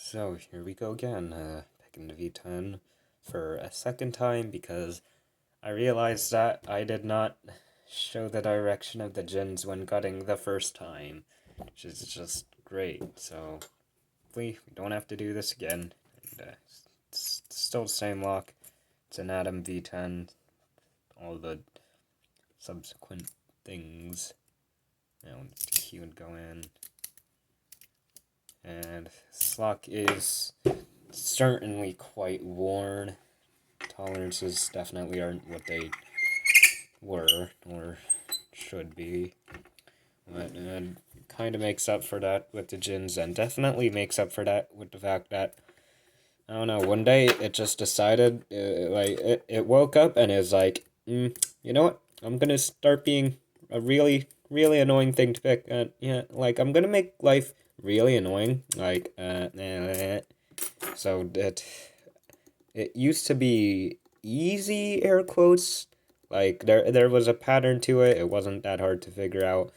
So here we go again, picking the V-10 for a second time because I realized that I did not show the direction of the gens when gutting the first time, which is just great. So hopefully we don't have to do this again. And, it's still the same lock. It's an Atom V10. All the subsequent things. The key would go in. And this lock is certainly quite worn. Tolerances definitely aren't what they were or should be. But it kind of makes up for that with the gins, and definitely makes up for that with the fact that, I don't know, one day it just decided, it woke up and is like, you know what, I'm gonna start being a really, really annoying thing to pick. I'm gonna make life really annoying. So it used to be easy, air quotes. Like, there was a pattern to it. It wasn't that hard to figure out.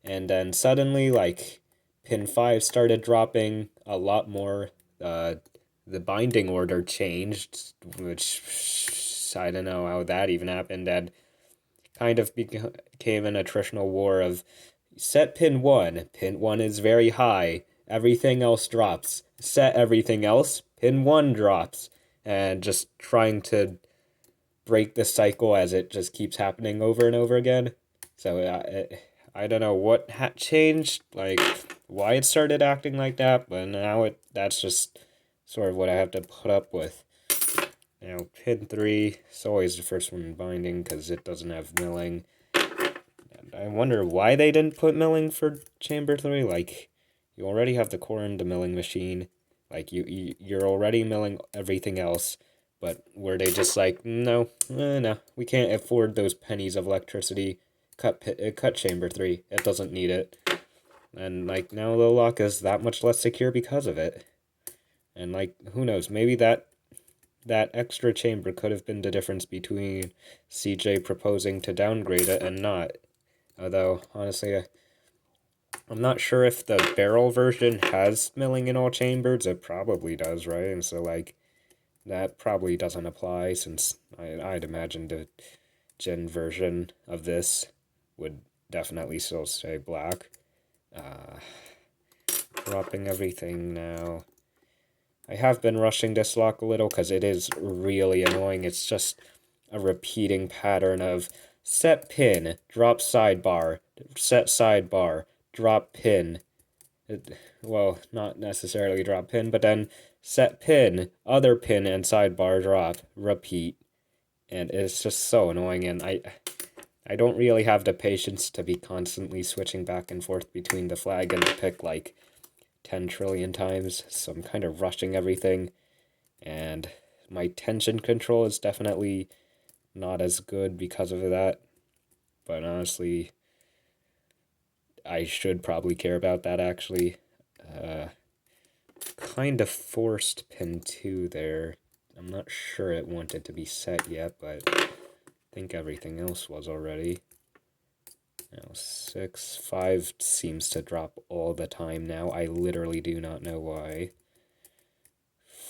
And then suddenly, like, pin 5 started dropping a lot more. The binding order changed, which I don't know how that even happened. And kind of became an attritional war of set pin 1. Pin 1 is very high. Everything else drops. Set everything else. Pin 1 drops. And just trying to break the cycle as it just keeps happening over and over again. So I don't know what changed, like why it started acting like that, but now that's just sort of what I have to put up with. Pin 3 is always the first one in binding because it doesn't have milling. And I wonder why they didn't put milling for chamber 3. Like, you already have the core in the milling machine. Like, you're already milling everything else. But were they just like, no, we can't afford those pennies of electricity. Cut chamber 3. It doesn't need it. And, like, now the lock is that much less secure because of it. And, like, who knows, maybe that extra chamber could have been the difference between CJ proposing to downgrade it and not. Although, honestly, I'm not sure if the barrel version has milling in all chambers. It probably does, right? And so, like, that probably doesn't apply, since I'd imagine the gen version of this would definitely still stay black. Dropping everything now. I have been rushing this lock a little because it is really annoying. It's just a repeating pattern of set pin, drop sidebar, set sidebar, drop pin. Well, not necessarily drop pin, but then set pin, other pin, and sidebar drop, repeat. And it's just so annoying, and I don't really have the patience to be constantly switching back and forth between the flag and the pick like 10 trillion times, so I'm kind of rushing everything, and my tension control is definitely not as good because of that, but honestly, I should probably care about that, actually. Kind of forced pin 2 there. I'm not sure it wanted to be set yet, but I think everything else was already. Now 6, 5 seems to drop all the time now. I literally do not know why.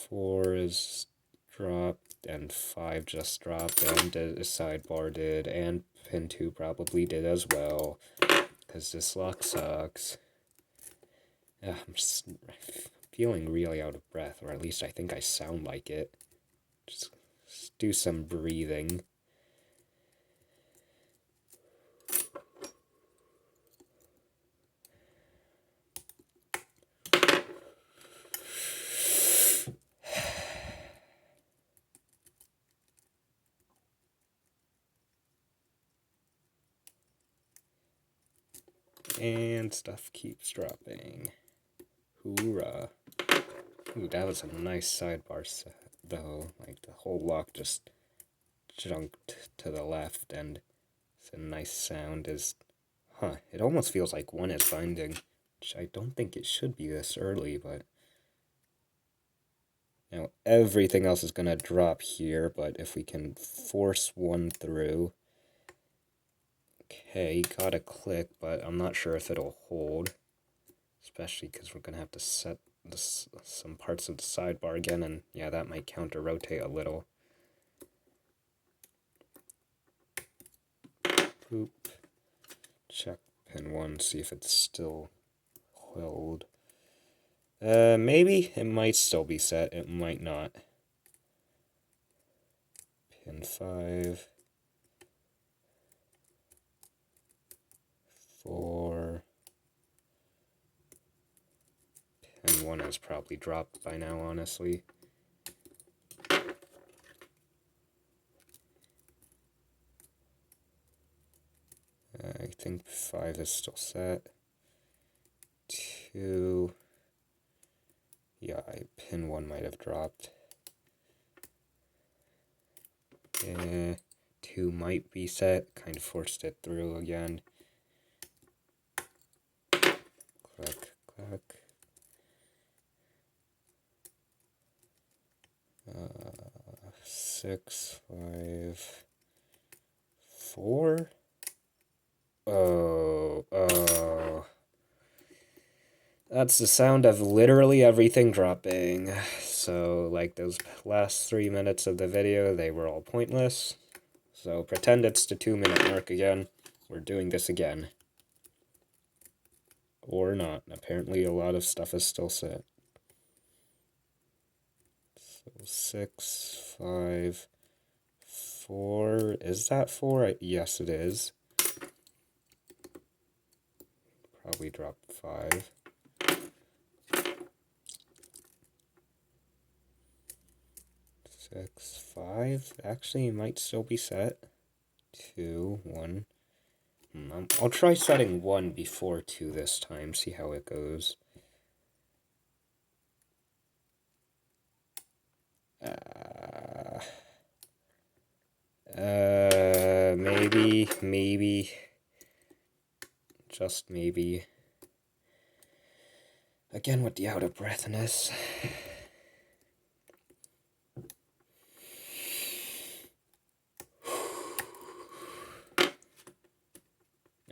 4 is dropped, and 5 just dropped, and the sidebar did, and pin 2 probably did as well, because this lock sucks. I'm just feeling really out of breath, or at least I think I sound like it. Just do some breathing. And stuff keeps dropping. Hoorah. Ooh, that was a nice sidebar set, though. Like, the whole lock just jumped to the left, and it's a nice sound. It almost feels like one is binding, which I don't think it should be this early, but now everything else is gonna drop here, but if we can force one through. Okay, got a click, but I'm not sure if it'll hold, especially because we're gonna have to set some parts of the sidebar again, and yeah, that might counter rotate a little. Boop. Check pin 1, see if it's still held. Maybe it might still be set, it might not. Pin 5, 4. Pin 1 has probably dropped by now, honestly. I think 5 is still set. 2. Yeah, pin 1 might have dropped. 2 might be set. Kind of forced it through again. Click, click. 6, 5, 4. Oh. That's the sound of literally everything dropping. So, like those last 3 minutes of the video, they were all pointless. So, pretend it's the 2-minute mark again. We're doing this again. Or not. Apparently, a lot of stuff is still set. So, 6, 5, 4. Is that 4? Yes, it is. Probably drop 5. 6, 5. Actually, it might still be set. 2, 1. I'll try setting 1 before 2 this time, see how it goes. Maybe. Just maybe. Again with the out of breathness.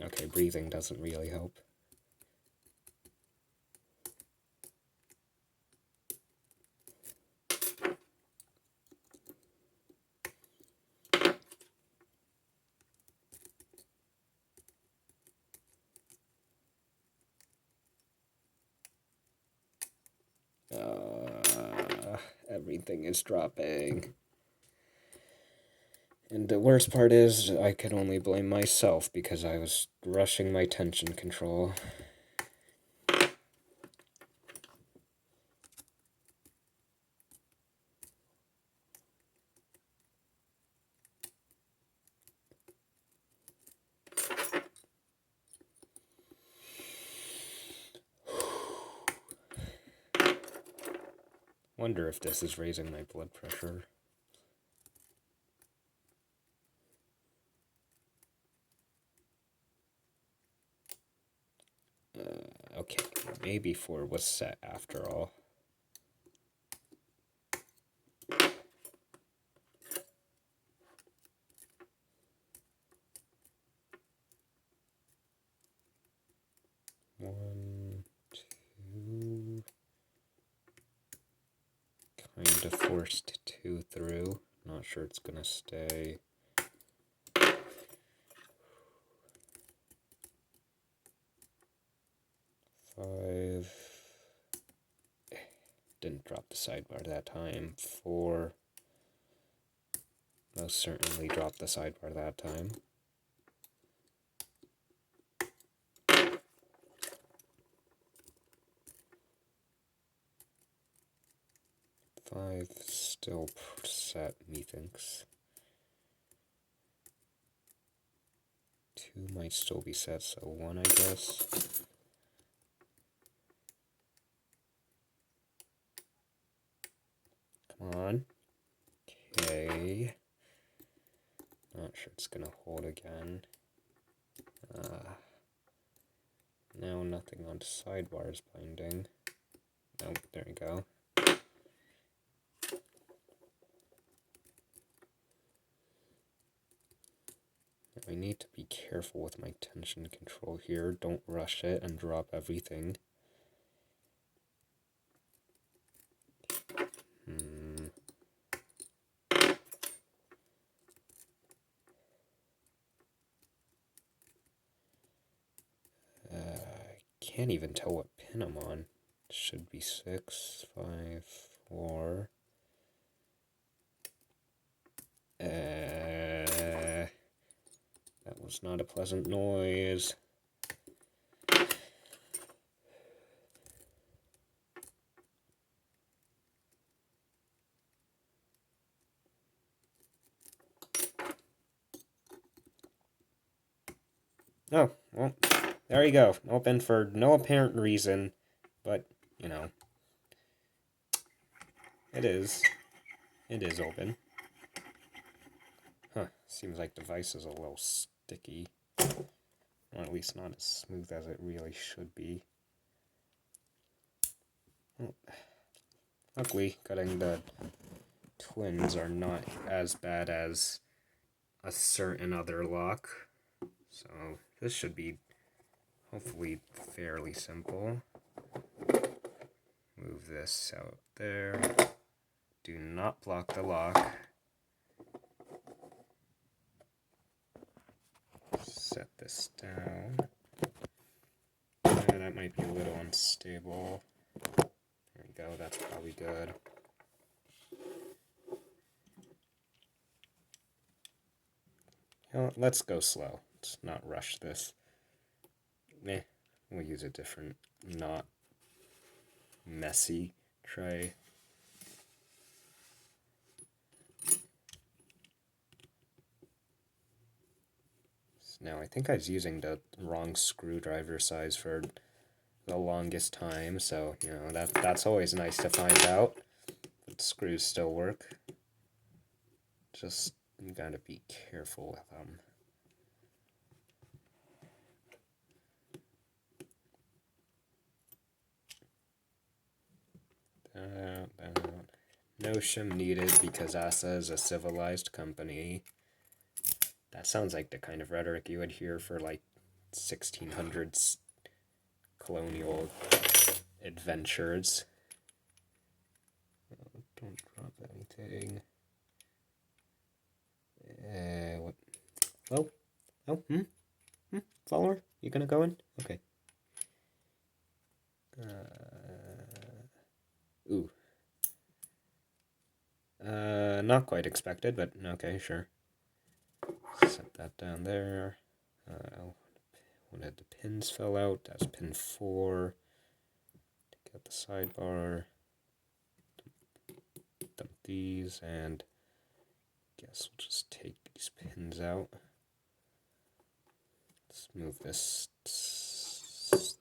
Okay, breathing doesn't really help. Everything is dropping. And the worst part is, I could only blame myself because I was rushing my tension control. Wonder if this is raising my blood pressure. Okay, maybe 4 was set after all. One, 2. Kind of forced 2 through. Not sure it's gonna stay. 5. Didn't drop the sidebar that time. 4. Most certainly dropped the sidebar that time. 5 still set, methinks. 2 might still be set, so 1, I guess. Come on. Okay. Not sure it's gonna hold again. Now nothing on sidebar is binding. Nope, there you go. I need to be careful with my tension control here. Don't rush it and drop everything. can't even tell what pin I'm on. It should be 6, 5, 4. That was not a pleasant noise. Oh, well, there you go. Open for no apparent reason, but, you know, it is open. Huh, seems like the device is a little sticky. Or at least not as smooth as it really should be. Well, luckily, cutting the twins are not as bad as a certain other lock. So this should be hopefully fairly simple. Move this out there. Do not block the lock. Set this down. That might be a little unstable. There we go, that's probably good. You know, let's go slow. Let's not rush this. We'll use a different, not messy tray. Now, I think I was using the wrong screwdriver size for the longest time, so, you know, that's always nice to find out. But screws still work. Just, you gotta be careful with them. No shim needed because assa is a civilized company. That sounds like the kind of rhetoric you would hear for like 1600s colonial adventures. Oh, don't drop anything. What? Oh, follower? You gonna go in? Okay. Ooh. Not quite expected, but okay, sure. Set that down there. One of the pins fell out. That's pin 4. Take out the sidebar. Dump these, and guess we'll just take these pins out. Let's move this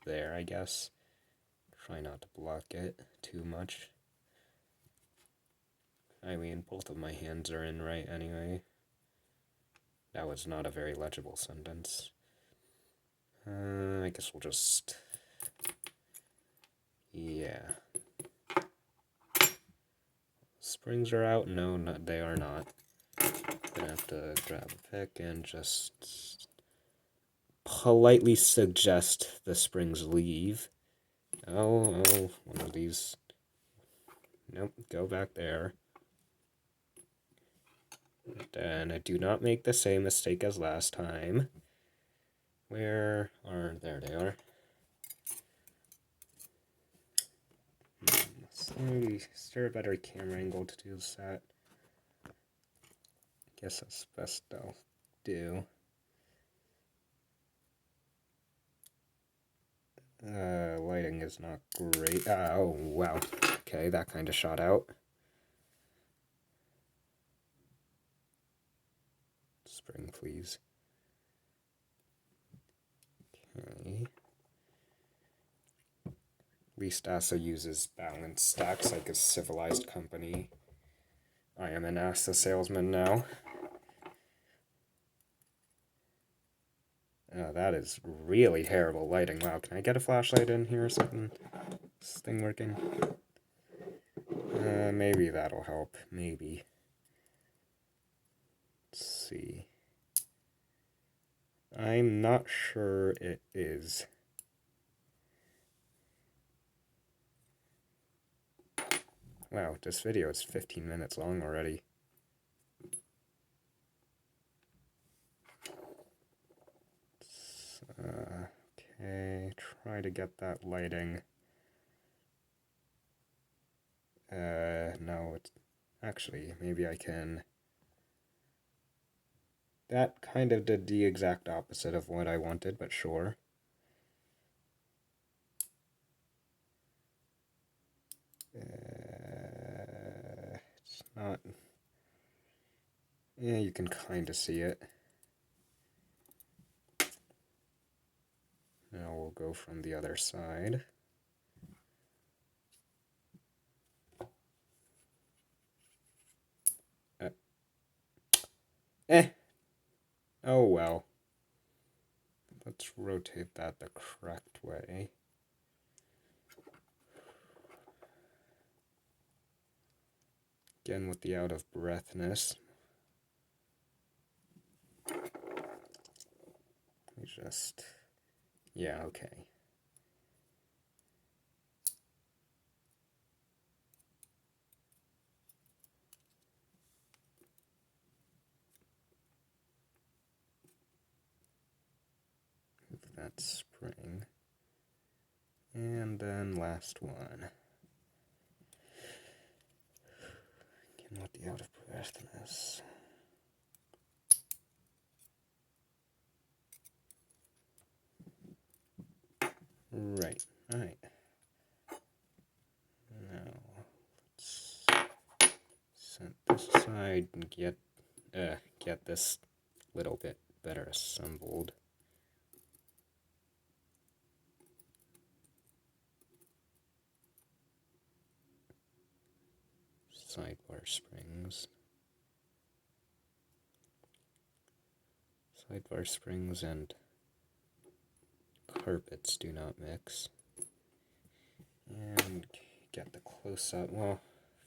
there, I guess. Try not to block it too much. I mean, both of my hands are in right anyway. That was not a very legible sentence. I guess we'll just... Yeah. Springs are out? No, they are not. Gonna have to grab a pick and just politely suggest the springs leave. Oh, one of these. Nope, go back there. And I do not make the same mistake as last time. Where are... There they are. Is there a better camera angle to do that? Guess that's best I'll do. Lighting is not great. Oh, wow. Okay, that kind of shot out. Spring, please. Okay. At least assa uses balance stacks like a civilized company. I am an assa salesman now. Oh, that is really terrible lighting. Wow, can I get a flashlight in here or something? Is this thing working? Maybe that'll help. Maybe. Let's see. I'm not sure it is. Wow, this video is 15 minutes long already. Okay, try to get that lighting. No, it's actually, maybe I can. That kind of did the exact opposite of what I wanted, but sure. It's not. Yeah, you can kind of see it. Now we'll go from the other side. Oh well. Let's rotate that the correct way. Again with the out of breathness. Just, yeah, okay. Move that spring. And then last one. Again with the out of breathness. Right. Now let's set this aside and get this little bit better assembled. Sidebar springs. Sidebar springs and carpets do not mix. And get the close-up. Well,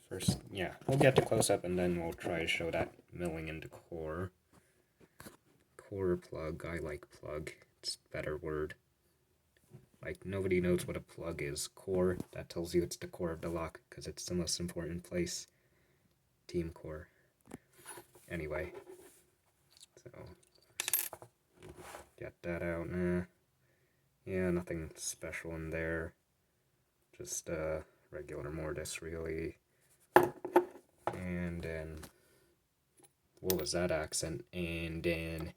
first, yeah, we'll get the close-up and then we'll try to show that milling into core. Core plug, I like plug. It's a better word. Like, nobody knows what a plug is. Core, that tells you it's the core of the lock, because it's the most important place. Team core. Anyway. So, get that out. Yeah, nothing special in there. Just regular mortise, really. And then, what was that accent? And then,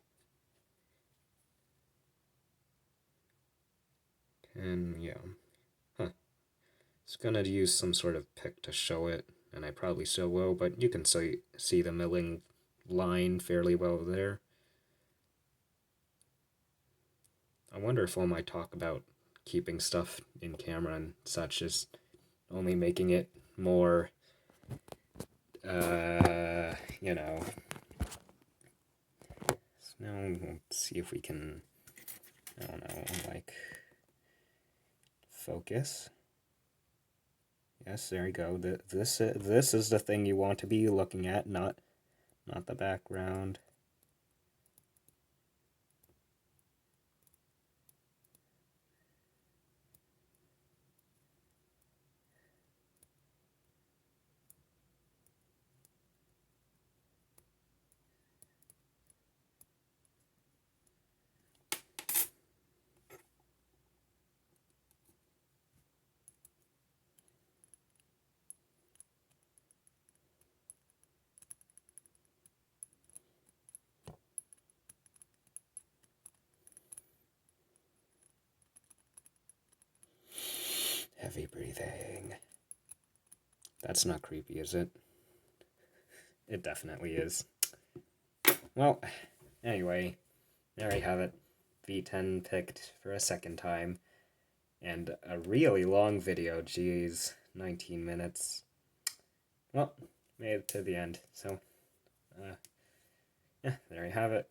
yeah. It's gonna use some sort of pick to show it, and I probably still will, but you can see the milling line fairly well there. I wonder if all my talk about keeping stuff in camera and such is only making it more, you know. So now we'll see if we can, I don't know, like, focus. Yes, there you go. This is the thing you want to be looking at, not the background. Heavy breathing. That's not creepy, is it? It definitely is. Well, anyway, there you have it. V-10 picked for a second time. And a really long video, geez, 19 minutes. Well, made it to the end, so, yeah, there you have it.